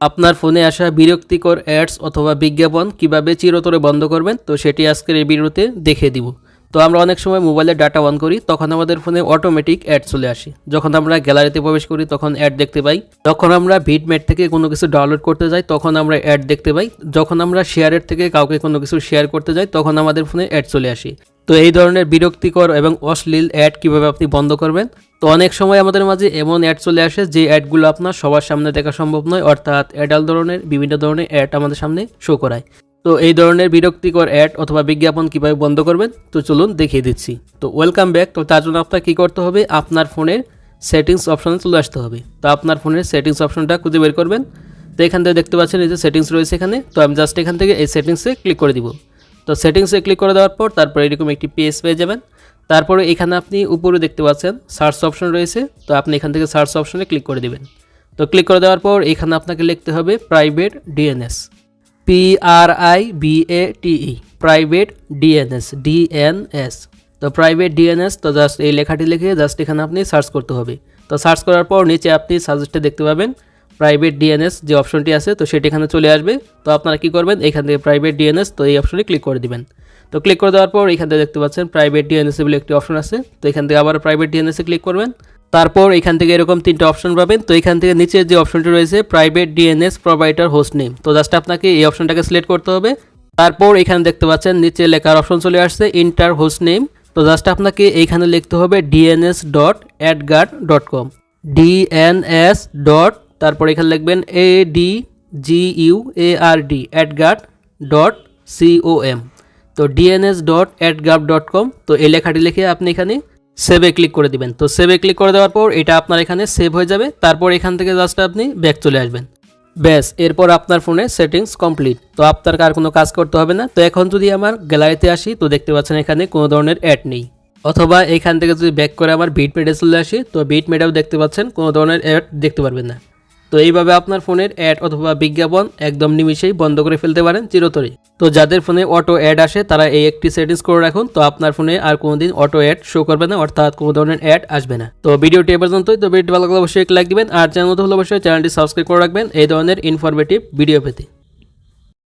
আপনার ফোনে আসা বিরক্তিকর অ্যাডস অথবা বিজ্ঞাপন কিভাবে চিরতরে বন্ধ করবেন, তো সেটি আজকের এই ভিডিওতে দেখিয়ে দিব। তো আমরা অনেক সময় মোবাইলে ডাটা অন করি, তখন আমাদের ফোনে অটোমেটিক অ্যাড চলে আসে। যখন আমরা গ্যালারিতে প্রবেশ করি তখন অ্যাড দেখতে পাই। যখন আমরা ভিডমেট থেকে কোনো কিছু ডাউনলোড করতে যাই তখন আমরা অ্যাড দেখতে পাই। যখন আমরা শেয়ারের থেকে কাউকে কোনো কিছু শেয়ার করতে যাই তখন আমাদের ফোনে অ্যাড চলে আসে। তো এই ধরনের বিরক্তিকর এবং অশ্লীল অ্যাড কিভাবে আপনি বন্ধ করবেন। তো অনেক সময় আমাদের মাঝে এমন অ্যাড চলে আসে যে অ্যাডগুলো আপনার সবার সামনে দেখা সম্ভব নয়, অর্থাৎ অ্যাডাল্ট ধরনের বিভিন্ন ধরনের অ্যাড আমাদের সামনে শো করায়। তো এই ধরনের বিরক্তিকর অ্যাড অথবা বিজ্ঞাপন কিভাবে বন্ধ করবেন, তো চলুন দেখিয়ে দিচ্ছি। তো ওয়েলকাম ব্যাক। তো তার জন্য আপনার কী করতে হবে, আপনার ফোনের সেটিংস অপশনে চলে আসতে হবে। তো আপনার ফোনের সেটিংস অপশনটা খুঁজে বের করবেন। তো এখান থেকে দেখতে পাচ্ছেন এই যে সেটিংস রয়েছে এখানে। তো আমি জাস্ট এখান থেকে এই সেটিংসে ক্লিক করে দিব। তো সেটিংসে ক্লিক করে দেওয়ার পর তারপরে এরকম একটি পেজ পেয়ে যাবেন। তারপরে এখানে আপনি উপরে দেখতে পাচ্ছেন সার্চ অপশন রয়েছে। তো আপনি এখান থেকে সার্চ অপশনে ক্লিক করে দিবেন। তো ক্লিক করে দেওয়ার পর এখানে আপনাকে লিখতে হবে private DNS, PRIVATE, private DNS. তো প্রাইভেট ডিএনএস, তো জাস্ট এই লেখাটি লিখে জাস্ট এখানে আপনি সার্চ করতে হবে। তো সার্চ করার পর নিচে আপনি সাজেস্টে দেখতে পাবেন প্রাইভেট ডিএনএস যে অপশনটি আছে, তো সেটি এখানে চলে আসবে। তো আপনারা কী করবেন, এখান থেকে প্রাইভেট ডিএনএস, তো এই অপশনে ক্লিক করে দিবেন। তো ক্লিক করে দেওয়ার পর এখান থেকে দেখতে পাচ্ছেন প্রাইভেট ডিএনএস বলে একটি অপশন আছে। তো এখান থেকে আবার প্রাইভেট ডিএনএসে ক্লিক করবেন। তারপর এখান থেকে এরকম তিনটা অপশন পাবেন। তো এখান থেকে নিচের যে অপশনটি রয়েছে private DNS provider host name, তো জাস্ট আপনাকে এই অপশনটাকে সিলেক্ট করতে হবে। তারপর এখানে দেখতে পাচ্ছেন নিচে লেখার অপশন চলে আসছে ইন্টার হোস্ট নেম, তো জাস্ট আপনাকে এইখানে লিখতে হবে dns.adguard.com, DNS. তারপর এখানে লিখবেন ADGUARD adguard.com, তো dns.adguard.com। তো এই লেখাটি লিখে আপনি এখানে সেভে ক্লিক করে দিবেন। তো সেভে ক্লিক করে দেওয়ার পর এটা আপনার এখানে সেভ হয়ে যাবে। তারপর এখান থেকে জাস্ট আপনি ব্যাক চলে আসবেন। ব্যাস, এরপর আপনার ফোনে সেটিংস কমপ্লিট। তো আপনার আর কোনো কাজ করতে হবে না। তো এখন যদি আমার গ্যালারিতে আসি তো দেখতে পাচ্ছেন এখানে কোনো ধরনের অ্যাড নেই। অথবা এখান থেকে যদি ব্যাক করে আমার ভিডমেটে চলে আসি তো ভিডমেটেও দেখতে পাচ্ছেন কোনো ধরনের অ্যাড দেখতে পারবেন না। তো এইভাবে আপনার ফোনের অ্যাড অথবা বিজ্ঞাপন একদম নিমিষেই বন্ধ করে ফেলতে পারেন চিরতরে। তো যাদের ফোনে অটো অ্যাড আসে তারা এই একটি সেটিংস করে রাখুন। তো আপনার ফোনে আর কোনোদিন অটো অ্যাড শো করবে না, অর্থাৎ কোনো ধরনের অ্যাড আসবে না। তো ভিডিওটি এ পর্যন্তই। তো ভিডিওটি ভালো লাগলে অবশ্যই লাইক দিবেন, আর চ্যানেল মতো হলে অবশ্যই চ্যানেলটি সাবস্ক্রাইব করে রাখবেন এই ধরনের ইনফরমেটিভ ভিডিও পেতে।